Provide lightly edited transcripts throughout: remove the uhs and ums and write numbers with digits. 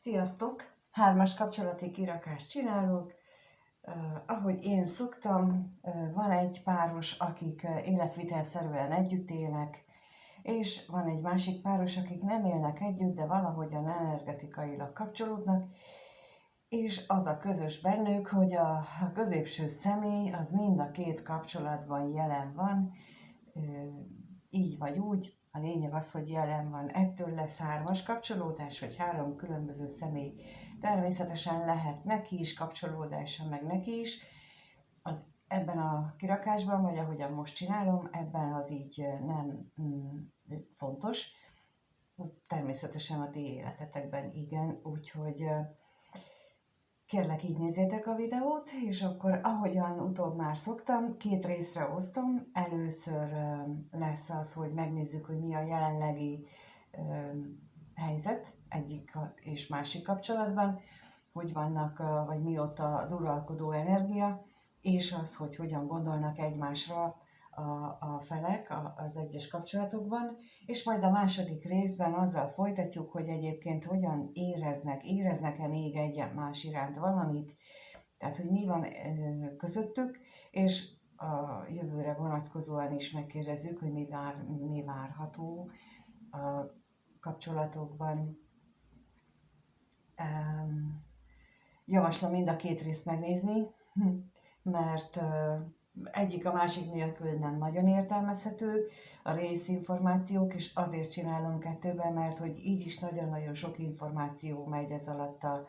Sziasztok! Hármas kapcsolati kirakást csinálok. Ahogy én szoktam, van egy páros, akik életvitelszerűen együtt élnek, és van egy másik páros, akik nem élnek együtt, de valahogyan energetikailag kapcsolódnak, és az a közös bennük, hogy a középső személy az mind a két kapcsolatban jelen van, így vagy úgy. A lényeg az, hogy jelen van. Ettől lesz hármas kapcsolódás, vagy három különböző személy. Természetesen lehet neki is kapcsolódása, meg neki is. Ebben a kirakásban, vagy ahogyan most csinálom, ebben az így nem fontos. Természetesen a ti életetekben igen, úgyhogy kérlek, így nézzétek a videót, és akkor ahogyan utóbb már szoktam, két részre osztom. Először lesz az, hogy megnézzük, hogy mi a jelenlegi helyzet egyik és másik kapcsolatban, hogy vannak, vagy mi ott az uralkodó energia, és az, hogy hogyan gondolnak egymásra a felek az egyes kapcsolatokban, és majd a második részben azzal folytatjuk, hogy egyébként hogyan éreznek-e még egymás iránt valamit, tehát hogy mi van közöttük, és a jövőre vonatkozóan is megkérdezzük, hogy mi várható a kapcsolatokban. Javaslom mind a két részt megnézni, mert egyik a másik nélkül nem nagyon értelmezhető a részinformációk, és azért csinálom kettőben, mert hogy így is nagyon-nagyon sok információ megy ez alatt a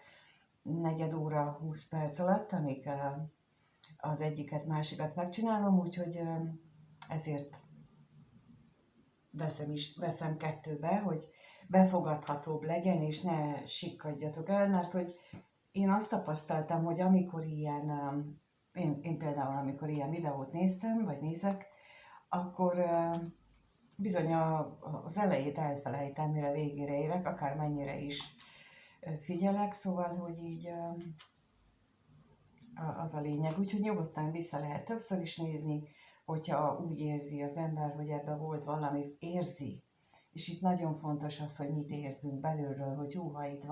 negyed óra, 20 perc alatt, amíg az egyiket, másikat megcsinálom, úgyhogy ezért veszem kettőbe, hogy befogadhatóbb legyen, és ne sikkadjatok el, mert hogy én azt tapasztaltam, hogy amikor én például amikor ilyen videót néztem, vagy nézek, akkor bizony az elejét elfelejtem, mire végére érek, akár mennyire is figyelek, szóval, hogy így az a lényeg. Úgyhogy nyugodtan vissza lehet többször is nézni, hogyha úgy érzi az ember, hogy ebben volt valami, érzi. És itt nagyon fontos az, hogy mit érzünk belülről, hogy ha itt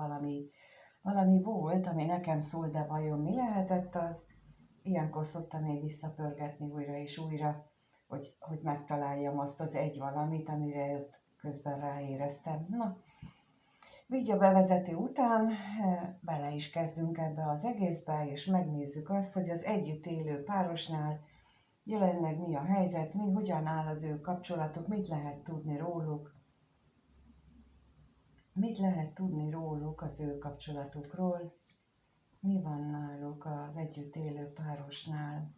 valami volt, ami nekem szól, de vajon mi lehetett az? Ilyenkor szoktam még visszapörgetni újra és újra, hogy megtaláljam azt az egy valamit, amire közben ráéreztem. Na, így a bevezető után bele is kezdünk ebbe az egészbe, és megnézzük azt, hogy az együtt élő párosnál jelenleg mi a helyzet, hogyan áll az ő kapcsolatuk, mit lehet tudni róluk, az ő kapcsolatukról, mi van náluk az együtt élő párosnál.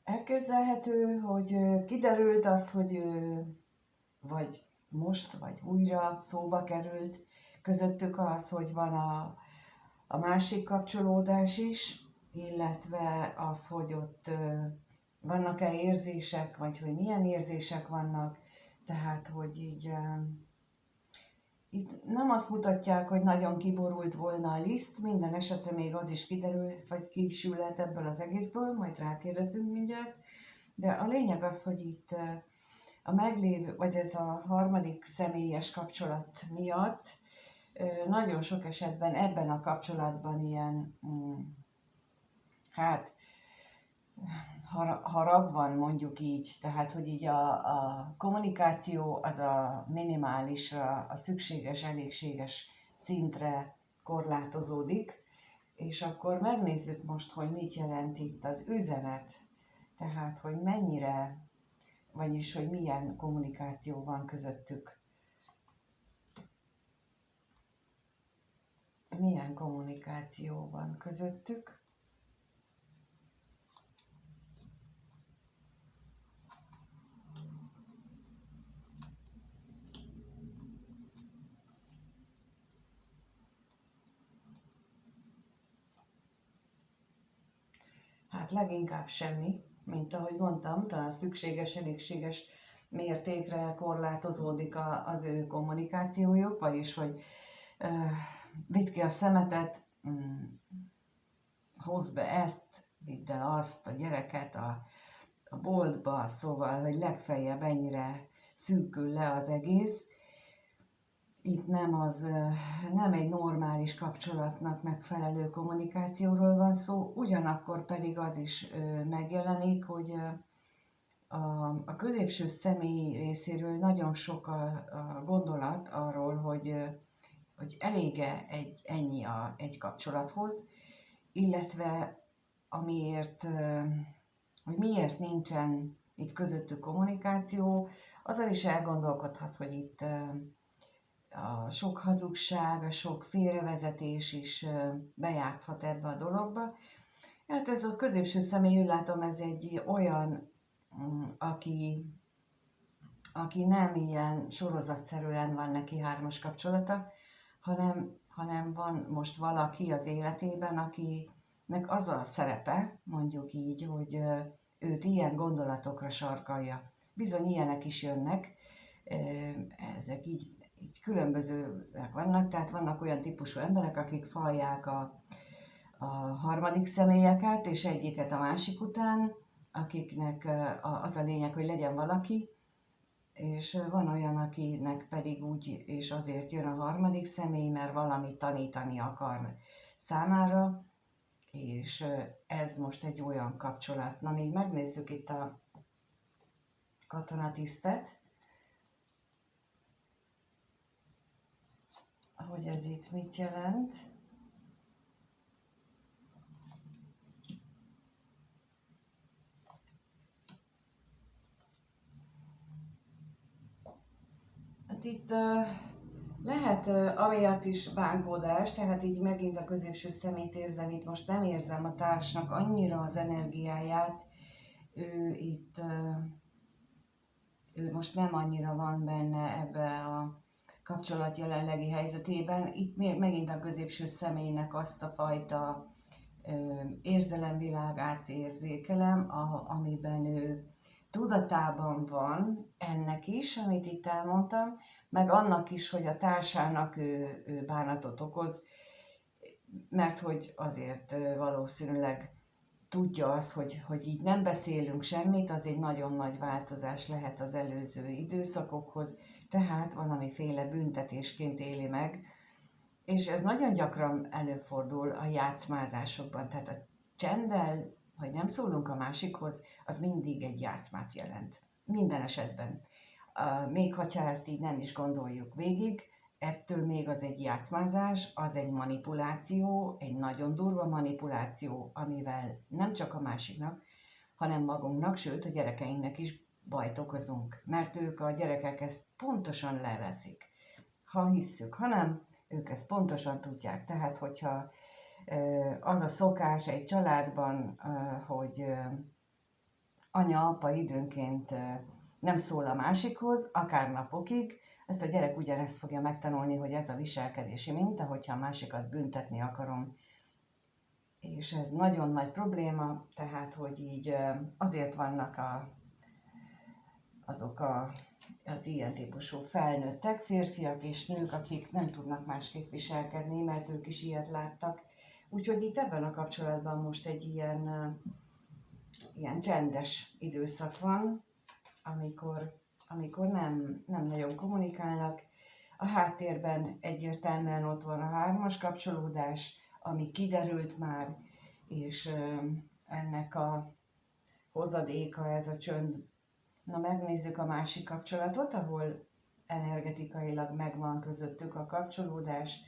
Elképzelhető, hogy kiderült az, hogy vagy most, vagy újra szóba került közöttük az, hogy van a másik kapcsolódás is, illetve az, hogy ott vannak-e érzések, vagy hogy milyen érzések vannak, tehát hogy így itt nem azt mutatják, hogy nagyon kiborult volna a liszt, minden esetre még az is kiderül, vagy kisülhet ebből az egészből, majd rákérdezünk mindjárt, de a lényeg az, hogy itt a meglévő, vagy ez a harmadik személyes kapcsolat miatt nagyon sok esetben ebben a kapcsolatban ilyen, harag van, mondjuk így, tehát hogy így a kommunikáció az a minimálisra, a szükséges, elégséges szintre korlátozódik, és akkor megnézzük most, hogy mit jelent itt az üzenet, tehát hogy mennyire, vagyis hogy milyen kommunikáció van közöttük. Milyen kommunikáció van közöttük. Hát leginkább semmi, mint ahogy mondtam, talán szükséges, elégséges mértékre korlátozódik az ő kommunikációjuk, vagyis hogy Vidd ki a szemetet, hozd be ezt, vidd el azt, a gyereket a boltba, szóval, hogy legfeljebb ennyire szűkül le az egész. Itt nem egy normális kapcsolatnak megfelelő kommunikációról van szó, ugyanakkor pedig az is megjelenik, hogy a középső személy részéről nagyon sok a gondolat arról, hogy elége ennyi egy kapcsolathoz, illetve hogy miért nincsen itt közöttük kommunikáció, azzal is elgondolkodhat, hogy itt a sok hazugság, a sok félrevezetés is bejátszhat ebbe a dologba. Hát ez a középső személy, úgy látom, ez egy olyan, aki nem ilyen sorozatszerűen van neki hármas kapcsolata, hanem van most valaki az életében, akinek az a szerepe, mondjuk így, hogy őt ilyen gondolatokra sarkalja. Bizony ilyenek is jönnek, ezek így különbözőek vannak, tehát vannak olyan típusú emberek, akik falják a harmadik személyeket, és egyiket a másik után, akiknek az a lényeg, hogy legyen valaki, és van olyan, akinek pedig úgy és azért jön a harmadik személy, mert valamit tanítani akar számára, és ez most egy olyan kapcsolat. Na, még megnézzük itt a katonatisztet, hogy ez itt mit jelent. Hát itt lehet amiatt is bánkódás, tehát így megint a középső szemét érzem, itt most nem érzem a társnak annyira az energiáját, ő most nem annyira van benne ebbe a kapcsolat jelenlegi helyzetében. Itt megint a középső személynek azt a fajta érzelemvilágát érzékelem, amiben ő tudatában van ennek is, amit itt elmondtam, meg annak is, hogy a társának ő bánatot okoz, mert hogy azért valószínűleg tudja azt, hogy így nem beszélünk semmit, az egy nagyon nagy változás lehet az előző időszakokhoz, tehát valamiféle büntetésként éli meg, és ez nagyon gyakran előfordul a játszmázásokban, tehát a csenddel, hogy nem szólunk a másikhoz, az mindig egy játszmát jelent. Minden esetben. Még hogyha ezt így nem is gondoljuk végig, ettől még az egy játszmázás, az egy manipuláció, egy nagyon durva manipuláció, amivel nem csak a másiknak, hanem magunknak, sőt a gyerekeinknek is bajt okozunk, mert a gyerekek ezt pontosan leveszik. Ha hisszük, ha nem, ők ezt pontosan tudják. Tehát, hogyha az a szokás egy családban, hogy anya, apa időnként nem szól a másikhoz, akár napokig, ezt a gyerek ugyanezt fogja megtanulni, hogy ez a viselkedési minta, hogyha a másikat büntetni akarom. És ez nagyon nagy probléma, tehát, hogy így azért vannak az ilyen típusú felnőttek, férfiak és nők, akik nem tudnak másképp viselkedni, mert ők is ilyet láttak. Úgyhogy itt ebben a kapcsolatban most egy ilyen csendes időszak van, amikor nem nagyon kommunikálnak. A háttérben egyértelműen ott van a hármas kapcsolódás, ami kiderült már, és ennek a hozadéka ez a csönd. Na, megnézzük a másik kapcsolatot, ahol energetikailag megvan közöttük a kapcsolódás.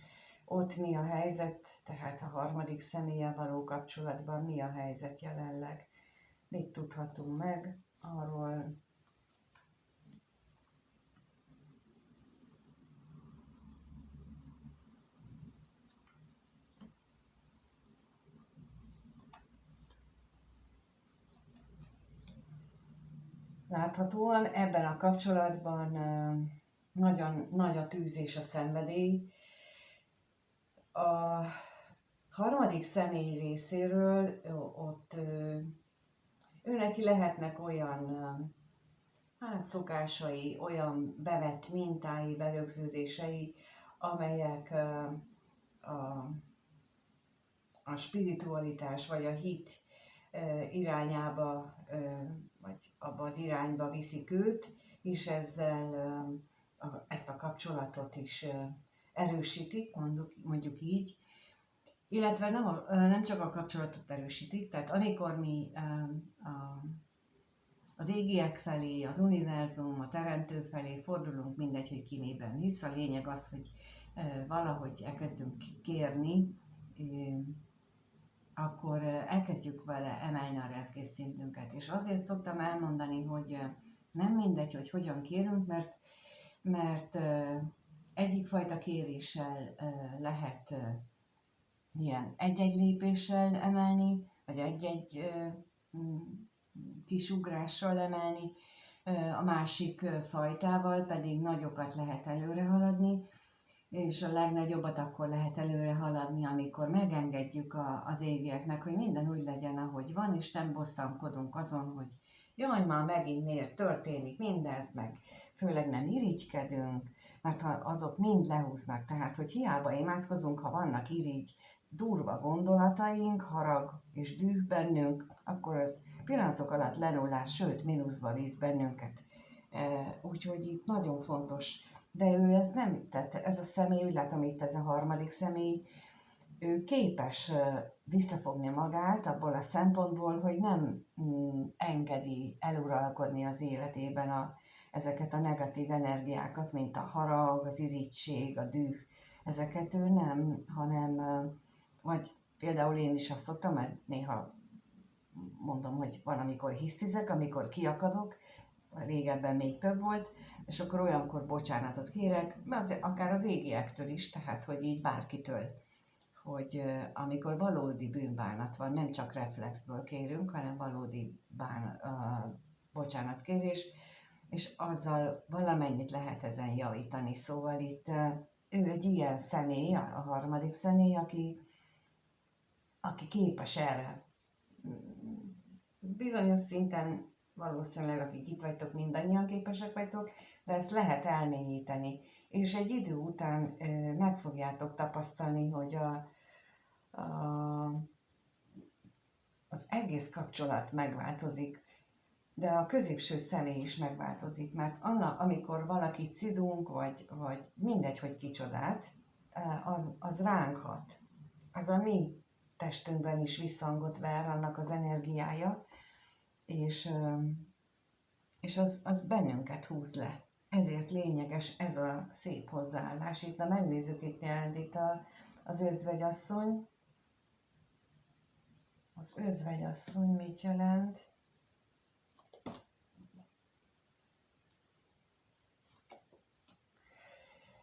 Ott mi a helyzet, tehát a harmadik személlyel való kapcsolatban mi a helyzet jelenleg. Mit tudhatunk meg arról? Láthatóan ebben a kapcsolatban nagyon nagy a tűz és a szenvedély. A harmadik személy részéről ott őneki lehetnek olyan szokásai, olyan bevett mintái, berögződései, amelyek a, a spiritualitás vagy a hit irányába, vagy abba az irányba viszik őt, és ezzel ezt a kapcsolatot is erősítik, mondjuk így, illetve nem csak a kapcsolatot erősítik, tehát amikor mi az égiek felé, az univerzum, a teremtő felé fordulunk, mindegy, hogy ki miben hisz, a lényeg az, hogy valahogy elkezdünk kérni, akkor elkezdjük vele emelni a rezgésszintünket. És azért szoktam elmondani, hogy nem mindegy, hogy hogyan kérünk, mert egyik fajta kéréssel lehet ilyen egy-egy lépéssel emelni, vagy egy-egy kis ugrással emelni, a másik fajtával pedig nagyokat lehet előre haladni, és a legnagyobbat akkor lehet előre haladni, amikor megengedjük az égieknek, hogy minden úgy legyen, ahogy van, és nem bosszankodunk azon, hogy jaj, már megint miért történik mindez, meg főleg nem irigykedünk, mert ha azok mind lehúznak, tehát hogy hiába imádkozunk, ha vannak irigy, durva gondolataink, harag és düh bennünk, akkor az pillanatok alatt lenullás, sőt, mínuszba visz bennünket. Úgyhogy itt nagyon fontos. De ő ez nem, tehát ez a személy, úgy látom itt ez a harmadik személy, ő képes visszafogni magát abból a szempontból, hogy nem engedi eluralkodni az életében ezeket a negatív energiákat, mint a harag, az irigység, a düh, ezeket ő nem, hanem, vagy például én is azt szoktam, mert néha mondom, hogy van, amikor hisztizek, amikor kiakadok, régebben még több volt, és akkor olyankor bocsánatot kérek, akár az égiektől is, tehát hogy így bárkitől, hogy amikor valódi bűnbánat van, nem csak reflexből kérünk, hanem valódi bocsánatkérés, és azzal valamennyit lehet ezen javítani. Szóval itt ő egy ilyen személy, a harmadik személy, aki képes erre. Bizonyos szinten valószínűleg, akik itt vagytok, mindannyian képesek vagytok, de ezt lehet elmélyíteni. És egy idő után meg fogjátok tapasztalni, hogy az egész kapcsolat megváltozik, de a középső személy is megváltozik, mert amikor valakit szidunk, vagy mindegy, hogy kicsodát, az ránk hat. Az a mi testünkben is visszhangot ver, annak az energiája, és az bennünket húz le. Ezért lényeges ez a szép hozzáállás. Itt, megnézzük, itt jelent itt az özvegyasszony. Az özvegyasszony mit jelent?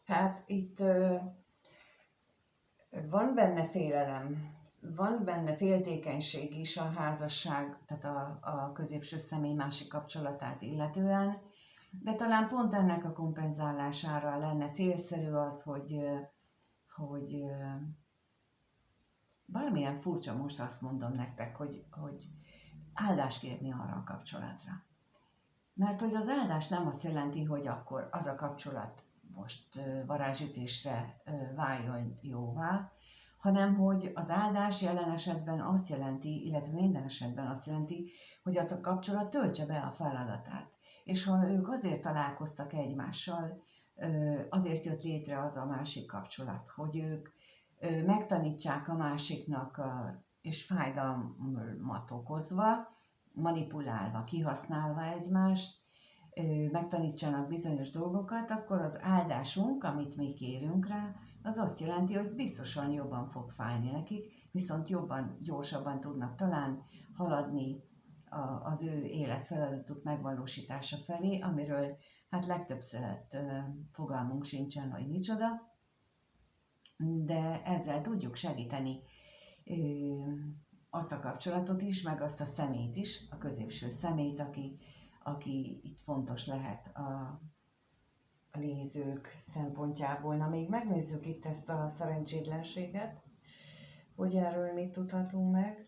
Hát itt van benne félelem, van benne féltékenység is a házasság, tehát a középső személy másik kapcsolatát illetően, de talán pont ennek a kompenzálására lenne célszerű az, hogy bármilyen furcsa most azt mondom nektek, hogy áldást kérni arra a kapcsolatra. Mert hogy az áldás nem azt jelenti, hogy akkor az a kapcsolat most varázsütésre váljon jóvá, hanem hogy az áldás jelen esetben azt jelenti, illetve minden esetben azt jelenti, hogy az a kapcsolat töltse be a feladatát. És ha ők azért találkoztak egymással, azért jött létre az a másik kapcsolat, hogy ők megtanítsák a másiknak, és fájdalmat okozva, manipulálva, kihasználva egymást, megtanítsanak bizonyos dolgokat, akkor az áldásunk, amit mi kérünk rá, az azt jelenti, hogy biztosan jobban fog fájni nekik, viszont jobban, gyorsabban tudnak talán haladni az ő életfeladatuk megvalósítása felé, amiről hát legtöbbször fogalmunk sincsen, hogy micsoda, de ezzel tudjuk segíteni azt a kapcsolatot is, meg azt a szemét is, a középső szemét, aki itt fontos lehet a nézők szempontjából. Na, még megnézzük itt ezt a szerencsétlenséget, hogy erről mit tudhatunk meg.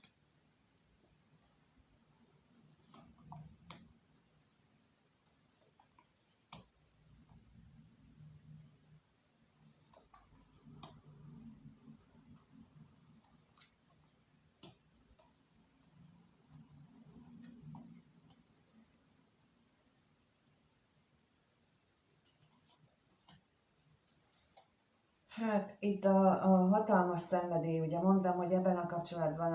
Hát itt a hatalmas szenvedély, ugye mondtam, hogy ebben a kapcsolatban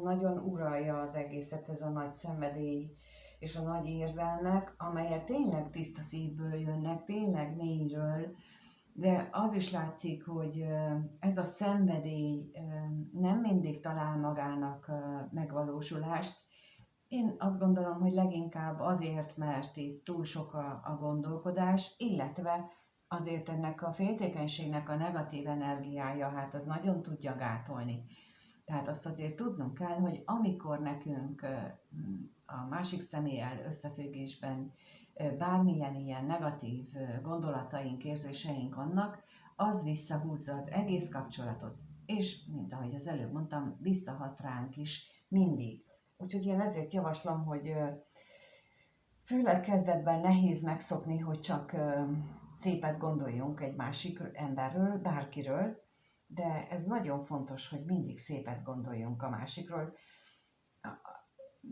nagyon uralja az egészet ez a nagy szenvedély és a nagy érzelmek, amelyek tényleg tiszta szívből jönnek, tényleg mélyről, de az is látszik, hogy ez a szenvedély nem mindig talál magának megvalósulást. Én azt gondolom, hogy leginkább azért, mert itt túl sok a gondolkodás, illetve azért ennek a féltékenységnek a negatív energiája, hát az nagyon tudja gátolni. Tehát azt azért tudnunk kell, hogy amikor nekünk a másik személlyel összefüggésben bármilyen ilyen negatív gondolataink, érzéseink vannak, az visszahúzza az egész kapcsolatot. És, mint ahogy az előbb mondtam, visszahat ránk is mindig. Úgyhogy én ezért javaslom, hogy főleg kezdetben nehéz megszokni, hogy csak szépet gondoljunk egy másik emberről, bárkiről, de ez nagyon fontos, hogy mindig szépet gondoljunk a másikról.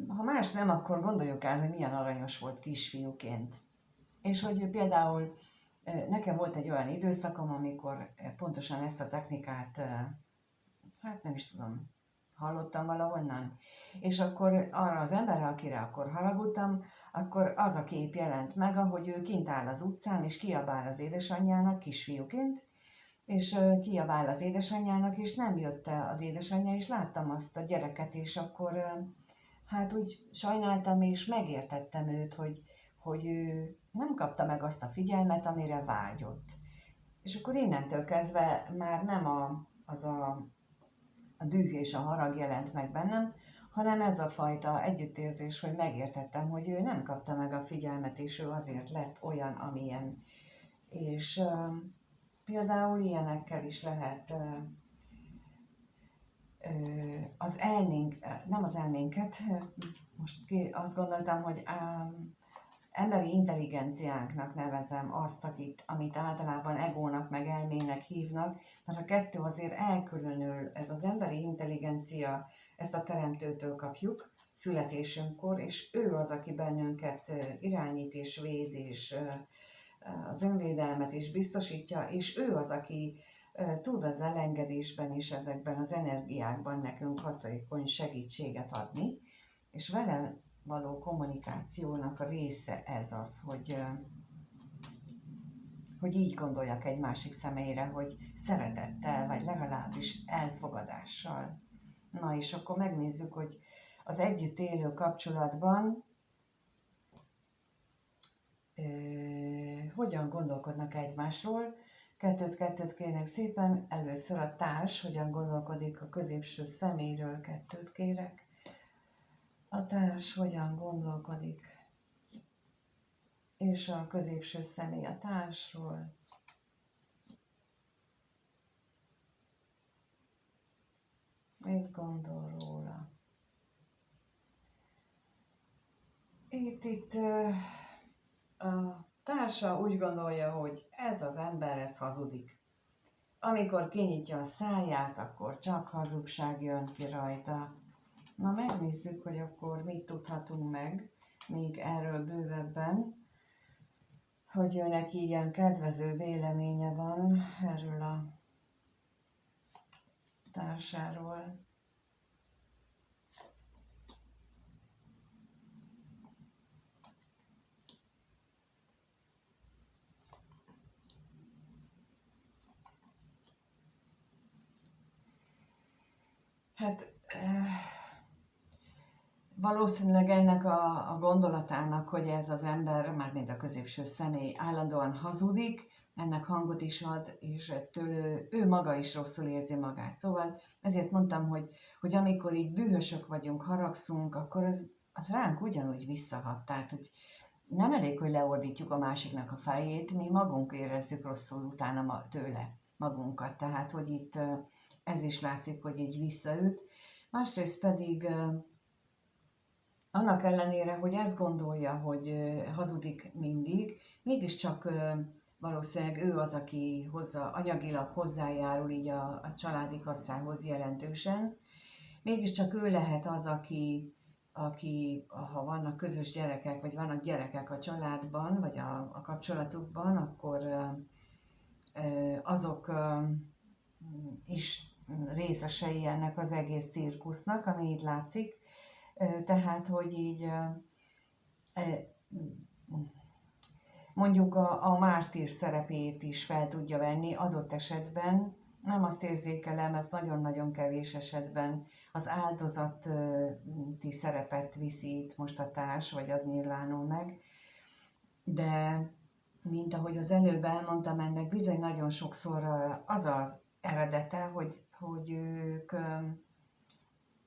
Ha más nem, akkor gondoljuk el, hogy milyen aranyos volt kisfiúként. És hogy például nekem volt egy olyan időszakom, amikor pontosan ezt a technikát, hát nem is tudom, hallottam valahonnan. És akkor arra az emberre, akire akkor haragudtam, akkor az a kép jelent meg, ahogy ő kint áll az utcán, és kiabál az édesanyjának kisfiúként, és kiabál az édesanyjának, és nem jött az édesanyja, és láttam azt a gyereket, és akkor hát úgy sajnáltam, és megértettem őt, hogy ő nem kapta meg azt a figyelmet, amire vágyott. És akkor innentől kezdve már nem a düh és a harag jelent meg bennem, hanem ez a fajta együttérzés, hogy megértettem, hogy ő nem kapta meg a figyelmet, és ő azért lett olyan, amilyen. És például ilyenekkel is lehet az elménk, nem az elménket, most azt gondoltam, hogy emberi intelligenciánknak nevezem azt, amit általában egónak meg elmének hívnak, mert a kettő azért elkülönül, ez az emberi intelligencia, ezt a teremtőtől kapjuk születésünkkor, és ő az, aki bennünket irányít és véd, és az önvédelmet is biztosítja, és ő az, aki tud az elengedésben és ezekben az energiákban nekünk hatékony segítséget adni, és vele való kommunikációnak a része ez az, hogy így gondoljak egy másik személyre, hogy szeretettel, vagy legalábbis elfogadással. Na és akkor megnézzük, hogy az együtt élő kapcsolatban hogyan gondolkodnak egymásról. Kettőt kérnek szépen, először a társ hogyan gondolkodik a középső személyről, kettőt kérek. A társ hogyan gondolkodik, és a középső személy a társról. Mit gondol róla? Itt a társa úgy gondolja, hogy ez az ember, ez hazudik. Amikor kinyitja a száját, akkor csak hazugság jön ki rajta. Na megnézzük, hogy akkor mit tudhatunk meg még erről bővebben, hogy ő neki ilyen kedvező véleménye van erről a társáról. Hát valószínűleg ennek a gondolatának, hogy ez az ember, mármint a középső személy állandóan hazudik, ennek hangot is ad, és ettől ő maga is rosszul érzi magát. Szóval ezért mondtam, hogy amikor így dühösök vagyunk, haragszunk, akkor az ránk ugyanúgy visszahat. Tehát, hogy nem elég, hogy leordítjuk a másiknak a fejét, mi magunk érezzük rosszul utána tőle magunkat. Tehát, hogy itt ez is látszik, hogy így visszaüt. Másrészt pedig annak ellenére, hogy ezt gondolja, hogy hazudik mindig, mégiscsak valószínűleg ő az, aki anyagilag hozzájárul így a családi kasszához jelentősen. Mégiscsak ő lehet az, aki ha vannak közös gyerekek, vagy vannak gyerekek a családban, vagy a kapcsolatukban, akkor azok is részesei ennek az egész cirkusznak, ami itt látszik. Tehát, hogy így mondjuk a mártír szerepét is fel tudja venni adott esetben. Nem azt érzékelem, ez nagyon-nagyon kevés esetben az áldozati szerepet viszi itt most a társ, vagy az nyilvánul meg. De, mint ahogy az előbb elmondtam, ennek bizony nagyon sokszor az az eredete, hogy ők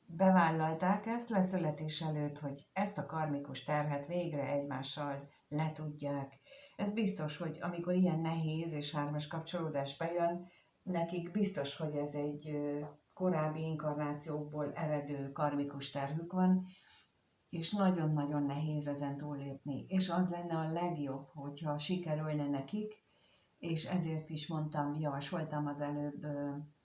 bevállalták ezt leszületés előtt, hogy ezt a karmikus terhet végre egymással letudják. Ez biztos, hogy amikor ilyen nehéz és hármas kapcsolódás bejön, nekik biztos, hogy ez egy korábbi inkarnációkból eredő karmikus terhük van, és nagyon-nagyon nehéz ezen túllépni. És az lenne a legjobb, hogyha sikerülne nekik, és ezért is javasoltam az előbb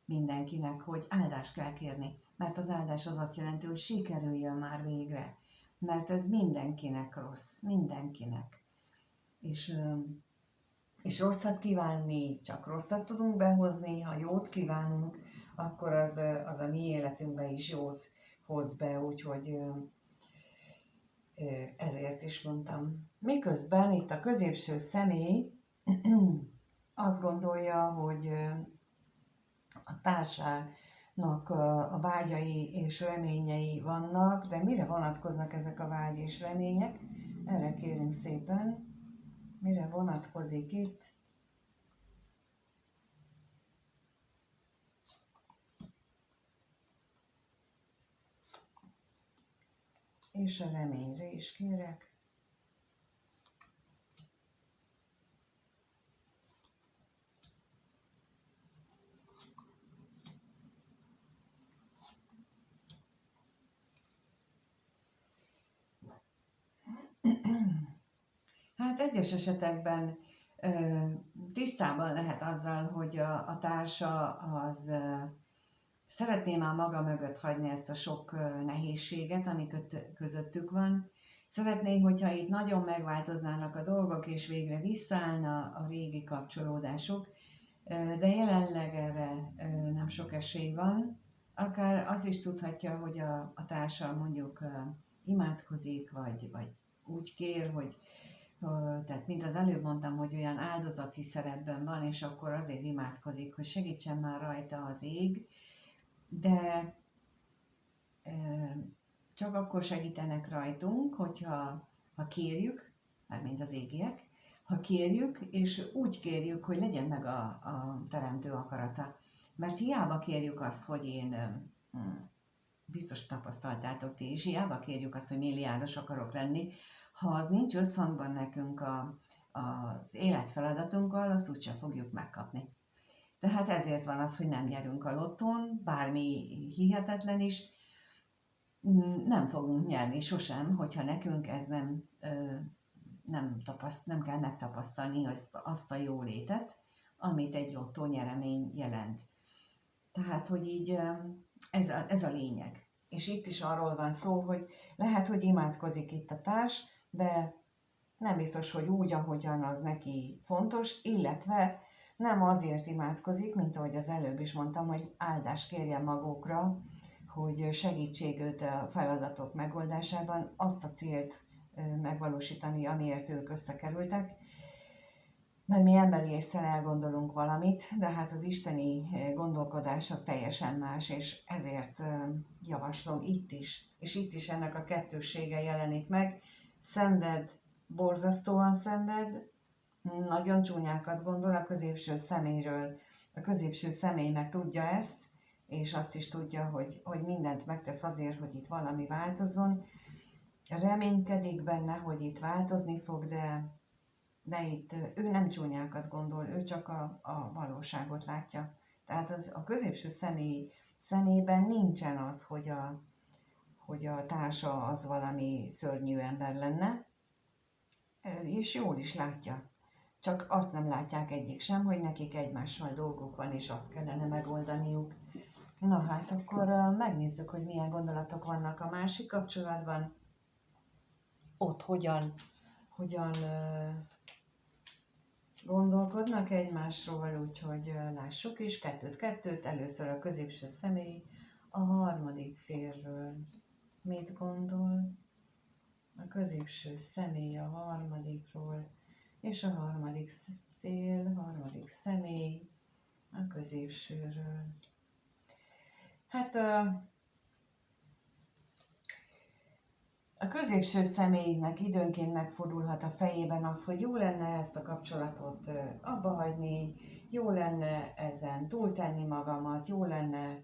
mindenkinek, hogy áldást kell kérni. Mert az áldás az azt jelenti, hogy sikerüljön már végre. Mert ez mindenkinek rossz, mindenkinek. És rosszat kívánni, csak rosszat tudunk behozni, ha jót kívánunk, akkor az a mi életünkbe is jót hoz be, úgyhogy ezért is mondtam. Miközben itt a középső személy azt gondolja, hogy a társának a vágyai és reményei vannak, de mire vonatkoznak ezek a vágy és remények? Erre kérünk szépen, mire vonatkozik itt? És a reményre is kérek. Hát egyes esetekben tisztában lehet azzal, hogy a társa az szeretné már maga mögött hagyni ezt a sok nehézséget, ami közöttük van. Szeretné, hogyha itt nagyon megváltoznának a dolgok, és végre visszaállna a régi kapcsolódások, de jelenleg erre nem sok esély van. Akár az is tudhatja, hogy a társa mondjuk imádkozik, vagy úgy kér, hogy tehát mint az előbb mondtam, hogy olyan áldozati szerepben van, és akkor azért imádkozik, hogy segítsen már rajta az ég, de csak akkor segítenek rajtunk, ha kérjük, mármint az égiek, ha kérjük, és úgy kérjük, hogy legyen meg a teremtő akarata. Mert hiába kérjük azt, hogy én, biztos tapasztaltátok ti is, hiába kérjük azt, hogy milliárdos akarok lenni, ha az nincs összhangban nekünk az életfeladatunkkal, azt úgyse fogjuk megkapni. Tehát ezért van az, hogy nem nyerünk a lottón, bármi hihetetlen is, nem fogunk nyerni sosem, hogyha nekünk ez nem kell megtapasztalni azt a jólétet, amit egy lottó nyeremény jelent. Tehát, hogy így ez a lényeg. És itt is arról van szó, hogy lehet, hogy imádkozik itt a társ, de nem biztos, hogy úgy, ahogyan az neki fontos, illetve nem azért imádkozik, mint ahogy az előbb is mondtam, hogy áldást kérjen magukra, hogy segítség őt a feladatok megoldásában, azt a célt megvalósítani, amiért ők összekerültek. Mert mi emberi ésszel elgondolunk valamit, de hát az isteni gondolkodás az teljesen más, és ezért javaslom itt is, és itt is ennek a kettőssége jelenik meg. Szenved, borzasztóan szenved, nagyon csúnyákat gondol a középső személyről. A középső személy meg tudja ezt, és azt is tudja, hogy mindent megtesz azért, hogy itt valami változzon. Reménykedik benne, hogy itt változni fog, de itt ő nem csúnyákat gondol, ő csak a valóságot látja. Tehát a középső személy szemében nincsen az, hogy a társa az valami szörnyű ember lenne, és jól is látja. Csak azt nem látják egyik sem, hogy nekik egymással dolguk van, és azt kellene megoldaniuk. Na hát akkor megnézzük, hogy milyen gondolatok vannak a másik kapcsolatban. Ott hogyan gondolkodnak egymásról, úgyhogy lássuk is, kettőt, először a középső személy a harmadik félről. Mit gondol a középső személy a harmadikról, és a harmadik harmadik személy a középsőről? Hát a középső személynek időnként megfordulhat a fejében az, hogy jó lenne ezt a kapcsolatot abba hagyni, jó lenne ezen túltenni magamat, jó lenne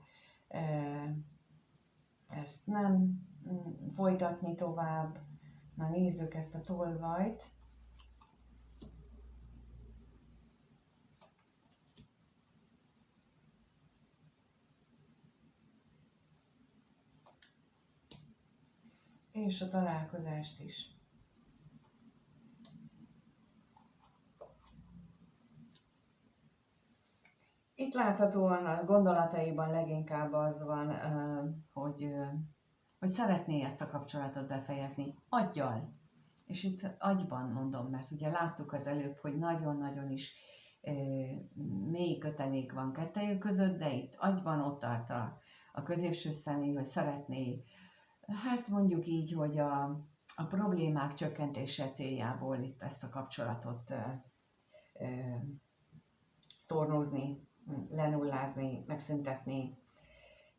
ezt nem folytatni tovább. Na nézzük ezt a tolvajt. És a találkozást is. Itt láthatóan a gondolataiban leginkább az van, hogy szeretné ezt a kapcsolatot befejezni aggyal. És itt agyban mondom, mert ugye láttuk az előbb, hogy nagyon-nagyon is mély kötelék van kettejük között, de itt agyban ott tart a középső személy, hogy szeretné, hát mondjuk így, hogy a problémák csökkentése céljából itt ezt a kapcsolatot sztornózni, lenullázni, megszüntetni.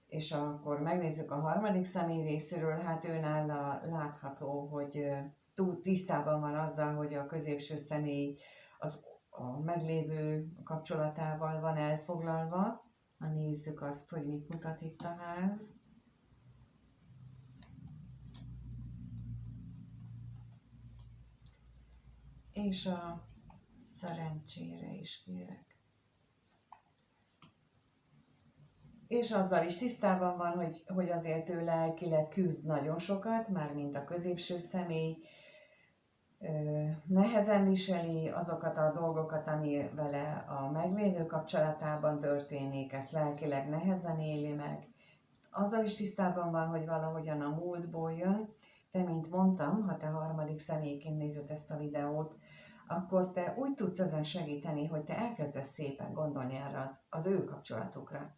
És akkor megnézzük a harmadik személy részéről, hát őnála látható, hogy túl tisztában van azzal, hogy a középső személy a meglévő kapcsolatával van elfoglalva. Na nézzük azt, hogy mit mutat itt a ház. És a szerencsére is kérek. És azzal is tisztában van, hogy azért ő lelkileg küzd nagyon sokat, mármint a középső személy, nehezen viseli azokat a dolgokat, ami vele a meglévő kapcsolatában történik, ezt lelkileg nehezen éli meg. Azzal is tisztában van, hogy valahogyan a múltból jön, de mint mondtam, ha te harmadik személyként nézed ezt a videót, akkor te úgy tudsz ezen segíteni, hogy te elkezdesz szépen gondolni erre az ő kapcsolatukra,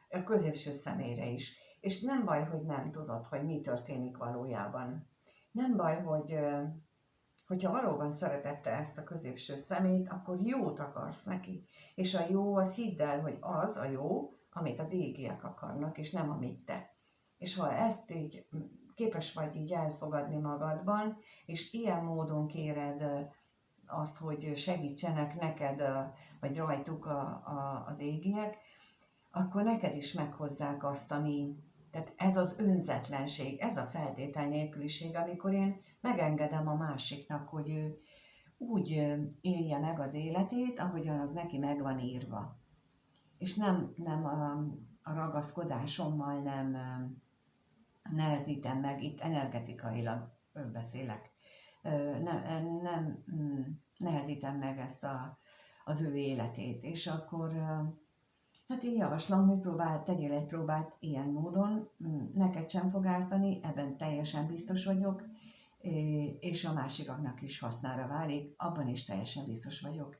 a középső személyre is. És nem baj, hogy nem tudod, hogy mi történik valójában. Nem baj, hogyha valóban szeretette ezt a középső személyt, akkor jót akarsz neki. És a jó, az hidd el, hogy az a jó, amit az égiek akarnak, és nem amit te. És ha ezt így képes vagy így elfogadni magadban, és ilyen módon kéred azt, hogy segítsenek neked, vagy rajtuk az égiek, akkor neked is meghozzák azt, tehát ez az önzetlenség, ez a feltétel nélküliség, amikor én megengedem a másiknak, hogy ő úgy élje meg az életét, ahogyan az neki meg van írva. És nem a ragaszkodásommal nem nehezítem meg, itt energetikailag beszélek, nem nehezítem meg ezt az ő életét. És akkor hát én javaslom, hogy tegyél egy próbát ilyen módon, neked sem fog ártani, ebben teljesen biztos vagyok, és a másikaknak is hasznára válik, abban is teljesen biztos vagyok.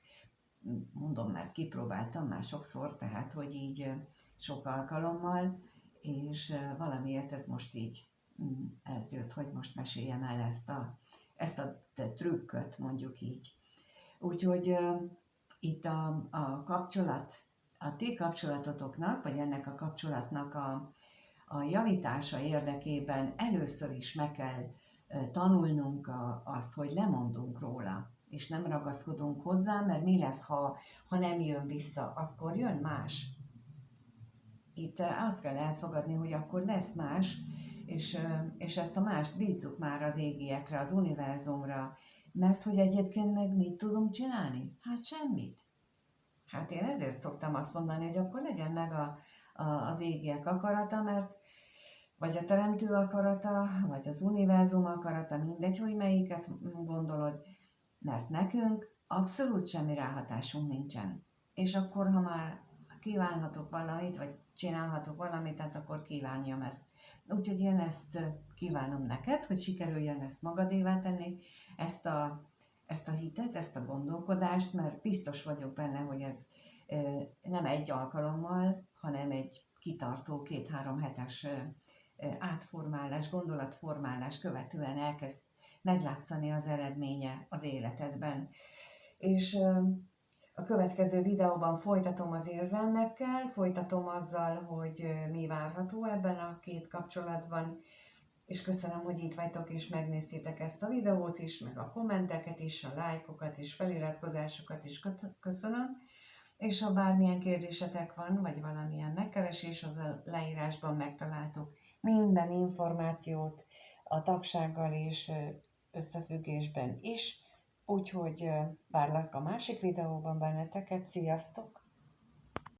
Mondom, mert kipróbáltam már sokszor, tehát hogy így sok alkalommal, és valamiért ez most így, ez jött, hogy most meséljem el ezt a trükköt, mondjuk így. Úgyhogy itt a kapcsolat, a ti kapcsolatotoknak, vagy ennek a kapcsolatnak a javítása érdekében először is meg kell tanulnunk azt, hogy lemondunk róla, és nem ragaszkodunk hozzá, mert mi lesz, ha nem jön vissza, akkor jön más. Itt azt kell elfogadni, hogy akkor lesz más, és ezt a mást bízzuk már az égiekre, az univerzumra, mert hogy egyébként meg mit tudunk csinálni? Hát semmit. Hát én ezért szoktam azt mondani, hogy akkor legyen meg az égiek akarata, mert vagy a teremtő akarata, vagy az univerzum akarata, mindegy, hogy melyiket gondolod, mert nekünk abszolút semmi ráhatásunk nincsen. És akkor, ha már kívánhatok valamit, vagy csinálhatok valamit, hát akkor kívánjam ezt. Úgyhogy én ezt kívánom neked, hogy sikerüljön ezt magadévá tenni, ezt a ezt a hitet, ezt a gondolkodást, mert biztos vagyok benne, hogy ez nem egy alkalommal, hanem egy kitartó 2-3 hetes átformálás, gondolatformálás követően elkezd meglátszani az eredménye az életedben. És a következő videóban folytatom az érzelmekkel, folytatom azzal, hogy mi várható ebben a két kapcsolatban, és köszönöm, hogy itt vagytok és megnéztétek ezt a videót is, meg a kommenteket is, a lájkokat is, feliratkozásokat is köszönöm, és ha bármilyen kérdésetek van, vagy valamilyen megkeresés, az a leírásban megtaláltok minden információt a tagsággal és összefüggésben is, úgyhogy várlak a másik videóban benneteket, sziasztok!